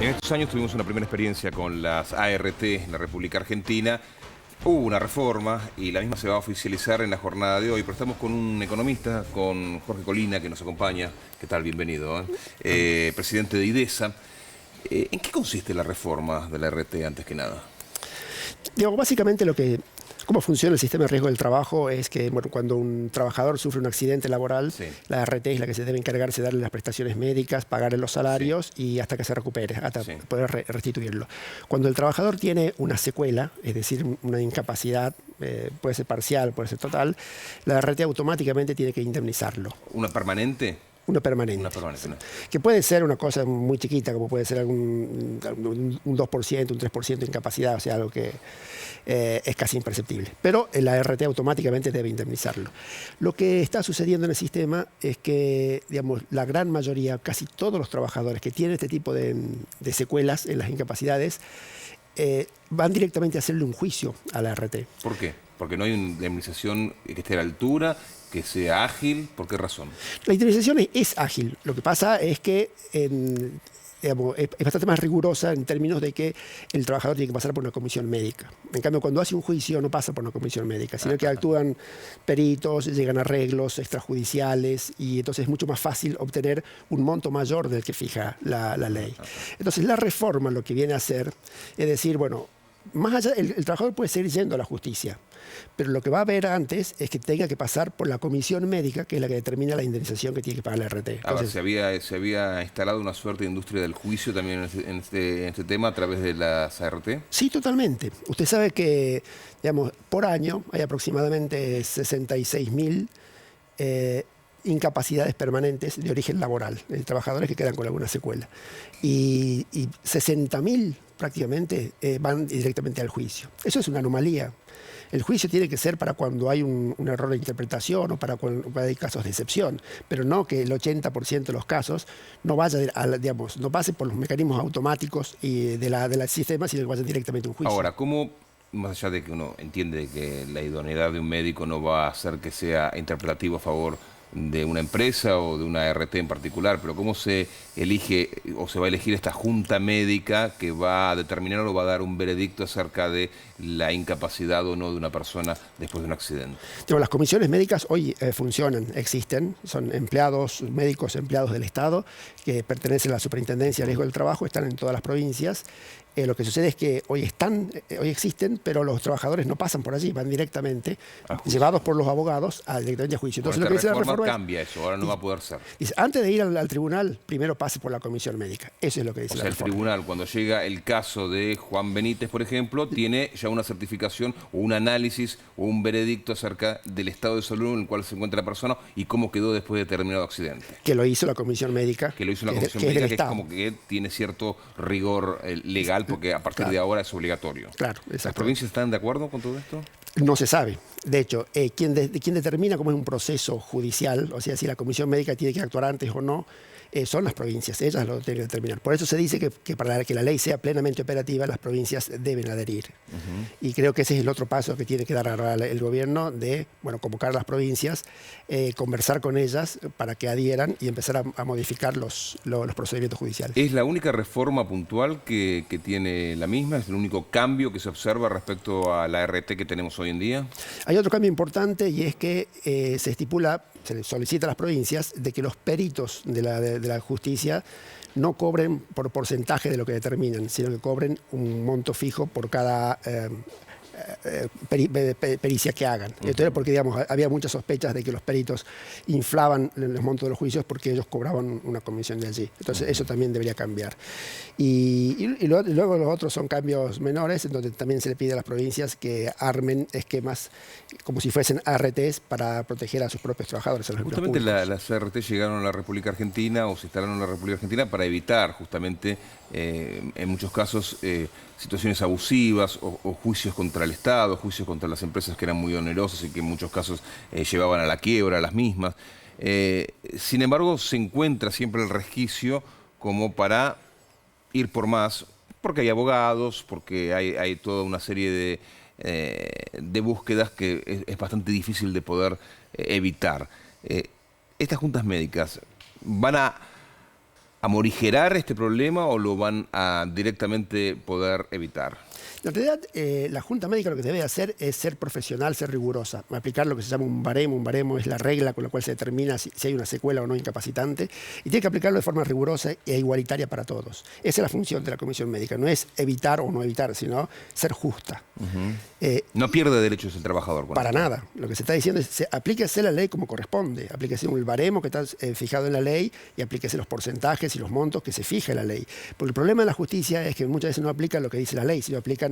En estos años tuvimos una primera experiencia con las ART en la República Argentina. Hubo una reforma y la misma se va a oficializar en la jornada de hoy, pero estamos con un economista, con Jorge Colina, que nos acompaña. ¿Qué tal? Bienvenido. Presidente de IDESA. ¿En qué consiste la reforma de la ART, antes que nada? Básicamente cómo funciona el sistema de riesgo del trabajo es que cuando un trabajador sufre un accidente laboral, Sí. la ART es la que se debe encargarse de darle las prestaciones médicas, pagarle los salarios y hasta que se recupere, hasta poder restituirlo. Cuando el trabajador tiene una secuela, es decir, una incapacidad, puede ser parcial, puede ser total, la ART automáticamente tiene que indemnizarlo. ¿Una permanente? Una permanente. Una permanente, ¿no? Que puede ser una cosa muy chiquita, como puede ser un 2%, un 3% de incapacidad, o sea, algo que es casi imperceptible. Pero la ART automáticamente debe indemnizarlo. Lo que está sucediendo en el sistema es que, digamos, la gran mayoría, casi todos los trabajadores que tienen este tipo de secuelas en las incapacidades, van directamente a hacerle un juicio a la ART. ¿Por qué? Porque no hay una indemnización que esté a la altura, que sea ágil. ¿Por qué razón? La indemnización es ágil. Lo que pasa es que es bastante más rigurosa en términos de que el trabajador tiene que pasar por una comisión médica. En cambio, cuando hace un juicio no pasa por una comisión médica, sino que actúan peritos, llegan arreglos extrajudiciales y entonces es mucho más fácil obtener un monto mayor del que fija la ley. Entonces, la reforma lo que viene a hacer es decir, bueno, más allá, el trabajador puede seguir yendo a la justicia, pero lo que va a haber antes es que tenga que pasar por la comisión médica, que es la que determina la indemnización que tiene que pagar la RT. Entonces, se había instalado una suerte de industria del juicio también en este tema a través de las ART. Sí, totalmente. Usted sabe que, digamos, por año hay aproximadamente 66.000 incapacidades permanentes de origen laboral, de trabajadores que quedan con alguna secuela. Y 60.000 prácticamente van directamente al juicio. Eso es una anomalía. El juicio tiene que ser para cuando hay un error de interpretación o para cuando hay casos de excepción, pero no que el 80% de los casos no vaya no pase por los mecanismos automáticos y del sistema, sino que vaya directamente a un juicio. Ahora, ¿cómo, más allá de que uno entiende que la idoneidad de un médico no va a hacer que sea interpretativo a favor de una empresa o de una ART en particular, pero cómo se elige o se va a elegir esta junta médica que va a determinar o va a dar un veredicto acerca de la incapacidad o no de una persona después de un accidente? Las comisiones médicas hoy funcionan, existen, son empleados médicos, empleados del Estado que pertenecen a la Superintendencia de Riesgo del Trabajo, están en todas las provincias. Lo que sucede es que hoy existen, pero los trabajadores no pasan por allí, van directamente, llevados por los abogados, directamente a juicio. Entonces, lo que dice la reforma cambia eso, ahora no va a poder ser. Dice, antes de ir al tribunal, primero pase por la comisión médica. Eso es lo que dice la reforma. El tribunal, cuando llega el caso de Juan Benítez, por ejemplo, tiene ya una certificación o un análisis o un veredicto acerca del estado de salud en el cual se encuentra la persona y cómo quedó después de determinado accidente. Que lo hizo la comisión médica. Que lo hizo la comisión médica, que es como que tiene cierto rigor legal, porque a partir de ahora es obligatorio. Claro, exacto. ¿Las provincias están de acuerdo con todo esto? No se sabe. De hecho, quien determina cómo es un proceso judicial, o sea, si la comisión médica tiene que actuar antes o no, son las provincias, ellas lo tienen que determinar. Por eso se dice que para que la ley sea plenamente operativa, las provincias deben adherir. Y creo que ese es el otro paso que tiene que dar ahora el gobierno de, convocar a las provincias, conversar con ellas para que adhieran y empezar a modificar los procedimientos judiciales. ¿Es la única reforma puntual que tiene la misma? ¿Es el único cambio que se observa respecto a la ART que tenemos hoy en día? Hay otro cambio importante y es que se le solicita a las provincias de que los peritos de la justicia no cobren por porcentaje de lo que determinan, sino que cobren un monto fijo por cada pericia que hagan. Entonces, porque digamos, había muchas sospechas de que los peritos inflaban los montos de los juicios porque ellos cobraban una comisión de allí. Entonces, eso también debería cambiar. Y luego los otros son cambios menores, en donde también se le pide a las provincias que armen esquemas como si fuesen ARTs para proteger a sus propios trabajadores. Justamente las ART llegaron a la República Argentina o se instalaron en la República Argentina para evitar justamente, en muchos casos, situaciones abusivas o juicios contra el Estado, juicios contra las empresas que eran muy onerosos y que en muchos casos llevaban a la quiebra a las mismas. Sin embargo, se encuentra siempre el resquicio como para ir por más, porque hay abogados, porque hay toda una serie de búsquedas que es bastante difícil de poder evitar. Estas juntas médicas van a a morigerar este problema o lo van a directamente poder evitar? En realidad, la Junta Médica lo que debe hacer es ser profesional, ser rigurosa, aplicar lo que se llama un baremo. Un baremo es la regla con la cual se determina si hay una secuela o no incapacitante, y tiene que aplicarlo de forma rigurosa e igualitaria para todos. Esa es la función de la Comisión Médica, no es evitar o no evitar, sino ser justa. No pierde derechos el trabajador. Para nada. Lo que se está diciendo es aplíquese la ley como corresponde, aplíquese el baremo que está fijado en la ley y aplíquese los porcentajes y los montos que se fija en la ley. Porque el problema de la justicia es que muchas veces no aplican lo que dice la ley, sino aplican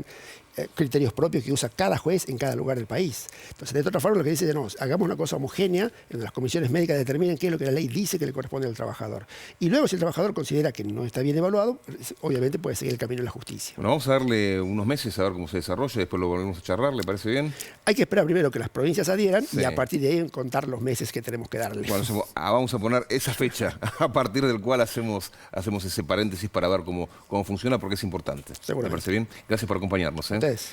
criterios propios que usa cada juez en cada lugar del país. Entonces, de otra forma, lo que dice es, no, hagamos una cosa homogénea, donde las comisiones médicas determinen qué es lo que la ley dice que le corresponde al trabajador. Y luego, si el trabajador considera que no está bien evaluado, obviamente puede seguir el camino de la justicia. Bueno, vamos a darle unos meses a ver cómo se desarrolla, después lo volvemos a charlar, ¿le parece bien? Hay que esperar primero que las provincias adhieran Sí. y a partir de ahí contar los meses que tenemos que darle. Bueno, vamos a poner esa fecha a partir del cual hacemos ese paréntesis para ver cómo funciona, porque es importante. Seguramente. ¿Le parece bien? Gracias por acompañarnos. Ustedes.